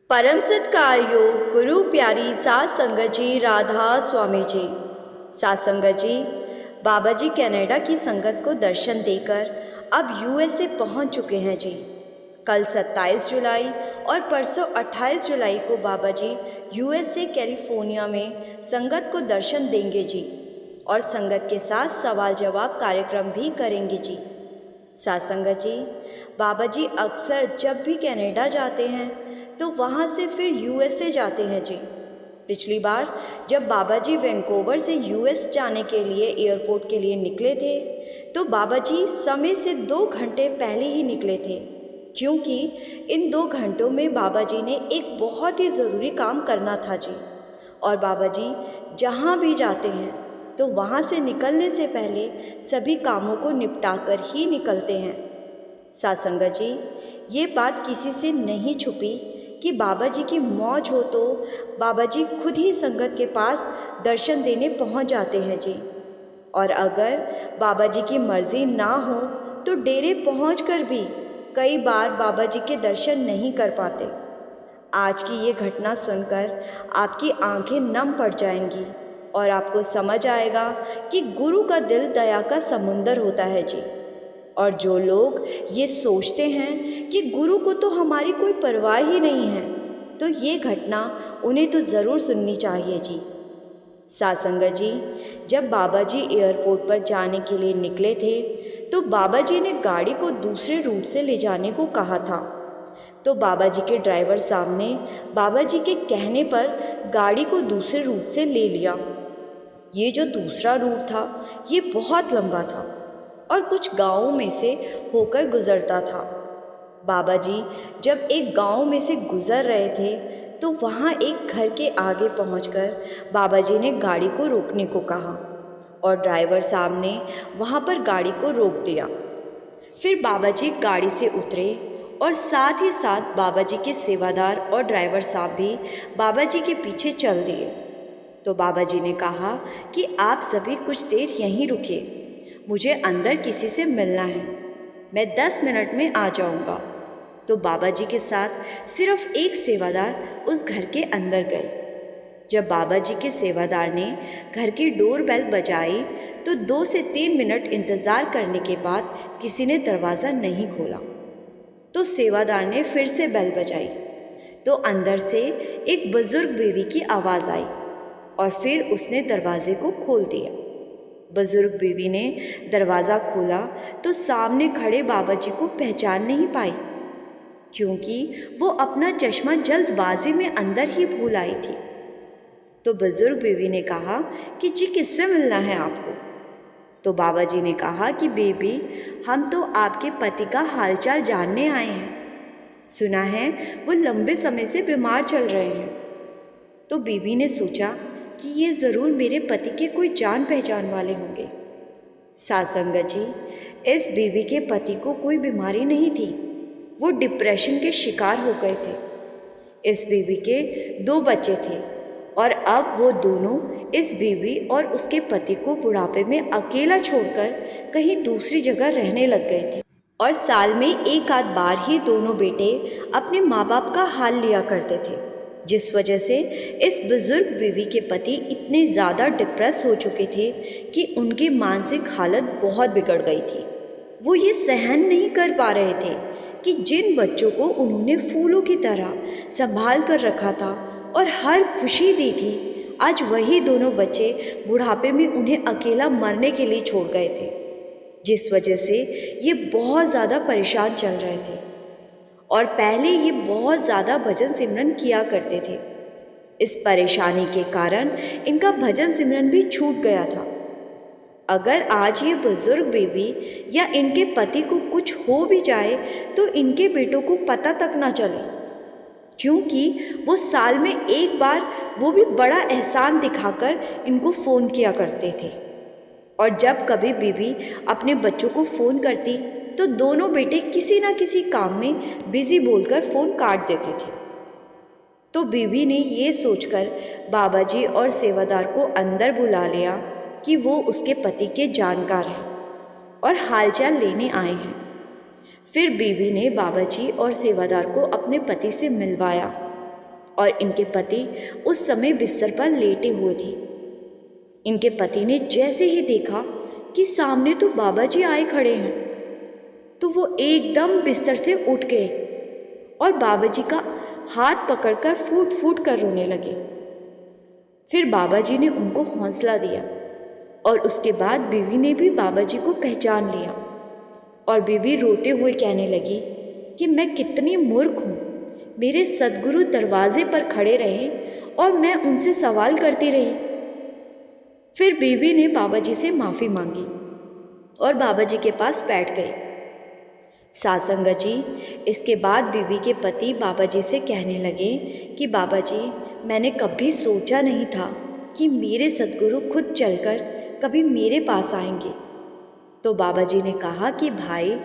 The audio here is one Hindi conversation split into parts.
परम सत्कार्यो गुरु प्यारी सात संगत जी राधा स्वामी जी। सात संगत जी, बाबा जी कनाडा की संगत को दर्शन देकर अब यूएसए पहुंच चुके हैं जी। कल 27 जुलाई और परसों 28 जुलाई को बाबा जी यूएसए कैलिफोर्निया में संगत को दर्शन देंगे जी और संगत के साथ सवाल जवाब कार्यक्रम भी करेंगे जी। सात संगत जी, बाबा जी अक्सर जब भी कनाडा जाते हैं तो वहाँ से फिर यूएसए जाते हैं जी। पिछली बार जब बाबा जी वैंकूवर से यूएस जाने के लिए एयरपोर्ट के लिए निकले थे तो बाबा जी समय से 2 घंटे पहले ही निकले थे, क्योंकि इन 2 घंटों में बाबा जी ने एक बहुत ही ज़रूरी काम करना था जी। और बाबा जी जहाँ भी जाते हैं तो वहाँ से निकलने से पहले सभी कामों को निपटा कर ही निकलते हैं। सात संगत जी, ये बात किसी से नहीं छुपी कि बाबा जी की मौज हो तो बाबा जी खुद ही संगत के पास दर्शन देने पहुंच जाते हैं जी। और अगर बाबा जी की मर्ज़ी ना हो तो डेरे पहुंचकर भी कई बार बाबा जी के दर्शन नहीं कर पाते। आज की ये घटना सुनकर आपकी आंखें नम पड़ जाएंगी और आपको समझ आएगा कि गुरु का दिल दया का समुंदर होता है जी। और जो लोग ये सोचते हैं कि गुरु को तो हमारी कोई परवाह ही नहीं है, तो ये घटना उन्हें तो ज़रूर सुननी चाहिए जी। सात संगत जी, जब बाबा जी एयरपोर्ट पर जाने के लिए निकले थे तो बाबा जी ने गाड़ी को दूसरे रूट से ले जाने को कहा था। तो बाबा जी के ड्राइवर साहब ने बाबा जी के कहने पर गाड़ी को दूसरे रूट से ले लिया। ये जो दूसरा रूट था ये बहुत लंबा था और कुछ गांवों में से होकर गुजरता था। बाबा जी जब एक गांव में से गुजर रहे थे तो वहाँ एक घर के आगे पहुंचकर बाबा जी ने गाड़ी को रोकने को कहा और ड्राइवर साहब ने वहाँ पर गाड़ी को रोक दिया। फिर बाबा जी गाड़ी से उतरे और साथ ही साथ बाबा जी के सेवादार और ड्राइवर साहब भी बाबा जी के पीछे चल दिए। तो बाबा जी ने कहा कि आप सभी कुछ देर यहीं रुकिए, मुझे अंदर किसी से मिलना है, मैं 10 मिनट में आ जाऊंगा। तो बाबा जी के साथ सिर्फ एक सेवादार उस घर के अंदर गए। जब बाबा जी के सेवादार ने घर की डोर बेल बजाई तो 2 से 3 मिनट इंतज़ार करने के बाद किसी ने दरवाज़ा नहीं खोला। तो सेवादार ने फिर से बेल बजाई तो अंदर से एक बुजुर्ग बीवी की आवाज़ आई और फिर उसने दरवाजे को खोल दिया। बुजुर्ग बीवी ने दरवाज़ा खोला तो सामने खड़े बाबा जी को पहचान नहीं पाई, क्योंकि वो अपना चश्मा जल्दबाजी में अंदर ही भूल आई थी। तो बुजुर्ग बीवी ने कहा कि जी किससे मिलना है आपको? तो बाबा जी ने कहा कि बेबी, हम तो आपके पति का हालचाल जानने आए हैं, सुना है वो लंबे समय से बीमार चल रहे हैं। तो बीबी ने सोचा कि ये ज़रूर मेरे पति के कोई जान पहचान वाले होंगे। सात संगत जी, इस बीवी के पति को कोई बीमारी नहीं थी, वो डिप्रेशन के शिकार हो गए थे। इस बीवी के 2 बच्चे थे और अब वो दोनों इस बीवी और उसके पति को बुढ़ापे में अकेला छोड़कर कहीं दूसरी जगह रहने लग गए थे और साल में एक आध बार ही दोनों बेटे अपने माँ बाप का हाल लिया करते थे, जिस वजह से इस बुजुर्ग बीवी के पति इतने ज़्यादा डिप्रेस हो चुके थे कि उनकी मानसिक हालत बहुत बिगड़ गई थी। वो ये सहन नहीं कर पा रहे थे कि जिन बच्चों को उन्होंने फूलों की तरह संभाल कर रखा था और हर खुशी दी थी, आज वही दोनों बच्चे बुढ़ापे में उन्हें अकेला मरने के लिए छोड़ गए थे, जिस वजह से ये बहुत ज़्यादा परेशान चल रहे थे। और पहले ये बहुत ज़्यादा भजन सिमरन किया करते थे। इस परेशानी के कारण इनका भजन सिमरन भी छूट गया था। अगर आज ये बुजुर्ग बेबी या इनके पति को कुछ हो भी जाए तो इनके बेटों को पता तक ना चले, क्योंकि वो साल में एक बार, वो भी बड़ा एहसान दिखाकर इनको फ़ोन किया करते थे। और जब कभी बीबी अपने बच्चों को फ़ोन करती तो दोनों बेटे किसी न किसी काम में बिज़ी बोलकर फ़ोन काट देते थे। तो बीबी ने ये सोचकर बाबा जी और सेवादार को अंदर बुला लिया कि वो उसके पति के जानकार हैं और हालचाल लेने आए हैं। फिर बीबी ने बाबा जी और सेवादार को अपने पति से मिलवाया और इनके पति उस समय बिस्तर पर लेटे हुए थे। इनके पति ने जैसे ही देखा कि सामने तो बाबा जी आए खड़े हैं, तो वो एकदम बिस्तर से उठ गए और बाबा जी का हाथ पकड़कर फूट फूट कर रोने लगे। फिर बाबा जी ने उनको हौसला दिया और उसके बाद बीवी ने भी बाबा जी को पहचान लिया और बीवी रोते हुए कहने लगी कि मैं कितनी मूर्ख हूँ, मेरे सद्गुरु दरवाजे पर खड़े रहे और मैं उनसे सवाल करती रही। फिर बीवी ने बाबा जी से माफ़ी मांगी और बाबा जी के पास बैठ गई। सासंगत जी, इसके बाद बीवी के पति बाबा जी से कहने लगे कि बाबा जी, मैंने कभी सोचा नहीं था कि मेरे सद्गुरु खुद चलकर कभी मेरे पास आएंगे। तो बाबा जी ने कहा कि भाई,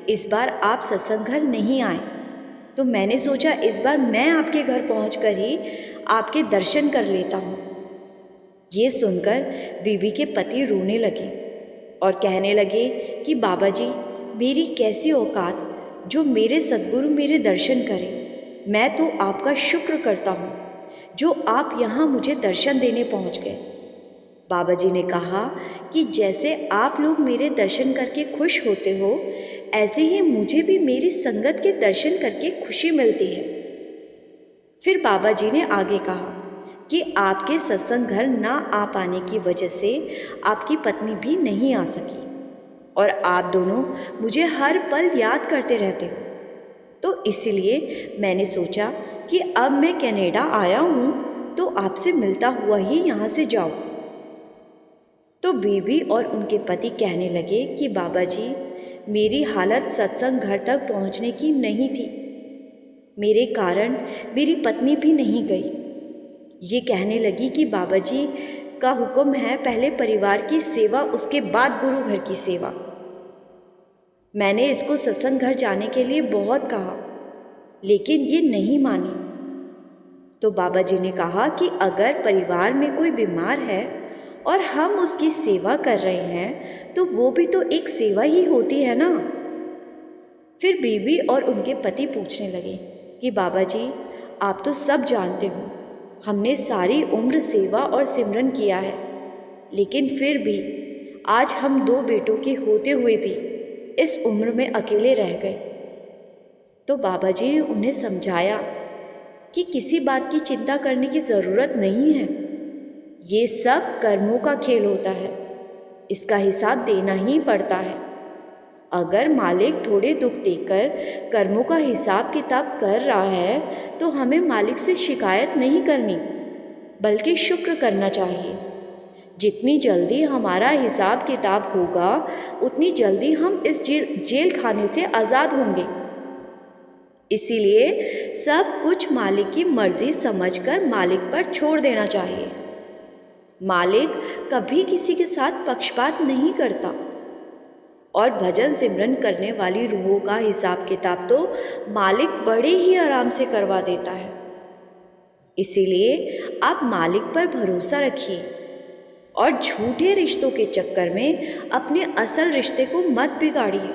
इस बार आप सत्संग घर नहीं आए, तो मैंने सोचा इस बार मैं आपके घर पहुंचकर ही आपके दर्शन कर लेता हूँ। ये सुनकर बीवी के पति रोने लगे और कहने लगे कि बाबा जी, मेरी कैसी औकात जो मेरे सद्गुरु मेरे दर्शन करें। मैं तो आपका शुक्र करता हूँ जो आप यहाँ मुझे दर्शन देने पहुँच गए। बाबा जी ने कहा कि जैसे आप लोग मेरे दर्शन करके खुश होते हो, ऐसे ही मुझे भी मेरी संगत के दर्शन करके खुशी मिलती है। फिर बाबा जी ने आगे कहा कि आपके सत्संग घर ना आ पाने की वजह से आपकी पत्नी भी नहीं आ सकी और आप दोनों मुझे हर पल याद करते रहते हो, तो इसलिए मैंने सोचा कि अब मैं कनाडा आया हूँ तो आपसे मिलता हुआ ही यहाँ से जाऊँ। तो बीवी और उनके पति कहने लगे कि बाबा जी, मेरी हालत सत्संग घर तक पहुँचने की नहीं थी, मेरे कारण मेरी पत्नी भी नहीं गई। ये कहने लगी कि बाबा जी का हुक्म है पहले परिवार की सेवा, उसके बाद गुरु घर की सेवा। मैंने इसको सत्संग घर जाने के लिए बहुत कहा, लेकिन ये नहीं मानी। तो बाबा जी ने कहा कि अगर परिवार में कोई बीमार है और हम उसकी सेवा कर रहे हैं तो वो भी तो एक सेवा ही होती है ना। फिर बीवी और उनके पति पूछने लगे कि बाबा जी, आप तो सब जानते हो, हमने सारी उम्र सेवा और सिमरन किया है, लेकिन फिर भी आज हम 2 बेटों के होते हुए भी इस उम्र में अकेले रह गए। तो बाबा जी ने उन्हें समझाया कि किसी बात की चिंता करने की ज़रूरत नहीं है, ये सब कर्मों का खेल होता है, इसका हिसाब देना ही पड़ता है। अगर मालिक थोड़े दुख देकर कर्मों का हिसाब किताब कर रहा है तो हमें मालिक से शिकायत नहीं करनी, बल्कि शुक्र करना चाहिए। जितनी जल्दी हमारा हिसाब किताब होगा उतनी जल्दी हम इस जेल खाने से आज़ाद होंगे। इसीलिए सब कुछ मालिक की मर्जी समझकर मालिक पर छोड़ देना चाहिए। मालिक कभी किसी के साथ पक्षपात नहीं करता और भजन सिमरन करने वाली रूहों का हिसाब किताब तो मालिक बड़े ही आराम से करवा देता है। इसीलिए आप मालिक पर भरोसा रखिए और झूठे रिश्तों के चक्कर में अपने असल रिश्ते को मत बिगाड़िए।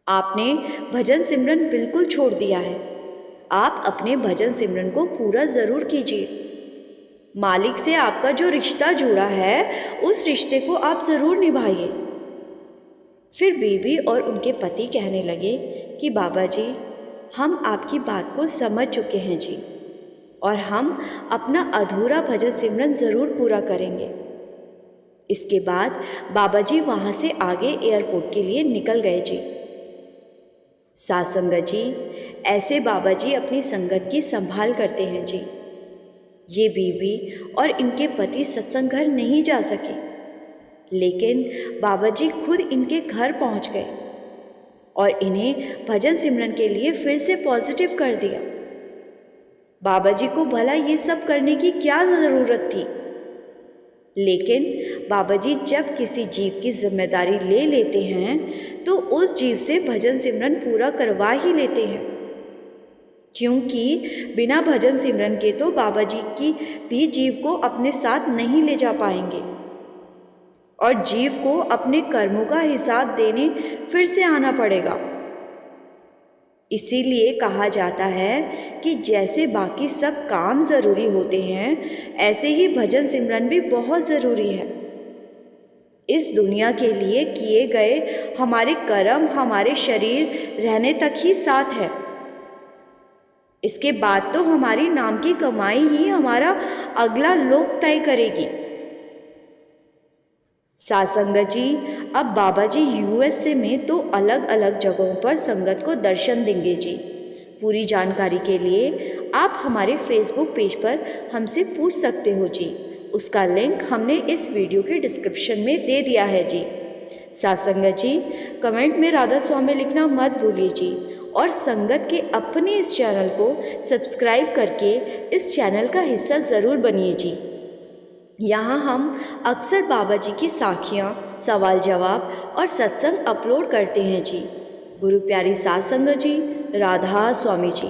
आपने भजन सिमरन बिल्कुल छोड़ दिया है, आप अपने भजन सिमरन को पूरा ज़रूर कीजिए। मालिक से आपका जो रिश्ता जुड़ा है उस रिश्ते को आप ज़रूर निभाइए। फिर बीवी और उनके पति कहने लगे कि बाबा जी, हम आपकी बात को समझ चुके हैं जी, और हम अपना अधूरा भजन सिमरन ज़रूर पूरा करेंगे। इसके बाद बाबा जी वहाँ से आगे एयरपोर्ट के लिए निकल गए जी। सासंगत जी, ऐसे बाबा जी अपनी संगत की संभाल करते हैं जी। ये बीवी और इनके पति सत्संग घर नहीं जा सके, लेकिन बाबा जी खुद इनके घर पहुंच गए और इन्हें भजन सिमरन के लिए फिर से पॉजिटिव कर दिया। बाबा जी को भला ये सब करने की क्या ज़रूरत थी, लेकिन बाबा जी जब किसी जीव की जिम्मेदारी ले लेते हैं तो उस जीव से भजन सिमरन पूरा करवा ही लेते हैं, क्योंकि बिना भजन सिमरन के तो बाबा जी की भी जीव को अपने साथ नहीं ले जा पाएंगे और जीव को अपने कर्मों का हिसाब देने फिर से आना पड़ेगा। इसीलिए कहा जाता है कि जैसे बाकी सब काम ज़रूरी होते हैं, ऐसे ही भजन सिमरन भी बहुत ज़रूरी है। इस दुनिया के लिए किए गए हमारे कर्म हमारे शरीर रहने तक ही साथ है। इसके बाद तो हमारी नाम की कमाई ही हमारा अगला लोक तय करेगी। साथ संगत जी, अब बाबा जी यूएसए में 2 अलग अलग जगहों पर संगत को दर्शन देंगे जी। पूरी जानकारी के लिए आप हमारे फेसबुक पेज पर हमसे पूछ सकते हो जी। उसका लिंक हमने इस वीडियो के डिस्क्रिप्शन में दे दिया है जी। साथ संगत जी, कमेंट में राधा स्वामी लिखना मत भूलिए जी, और संगत के अपने इस चैनल को सब्सक्राइब करके इस चैनल का हिस्सा ज़रूर बनिए जी। यहाँ हम अक्सर बाबा जी की साखियाँ, सवाल जवाब और सत्संग अपलोड करते हैं जी। गुरु प्यारी साथ संगत जी, राधा स्वामी जी।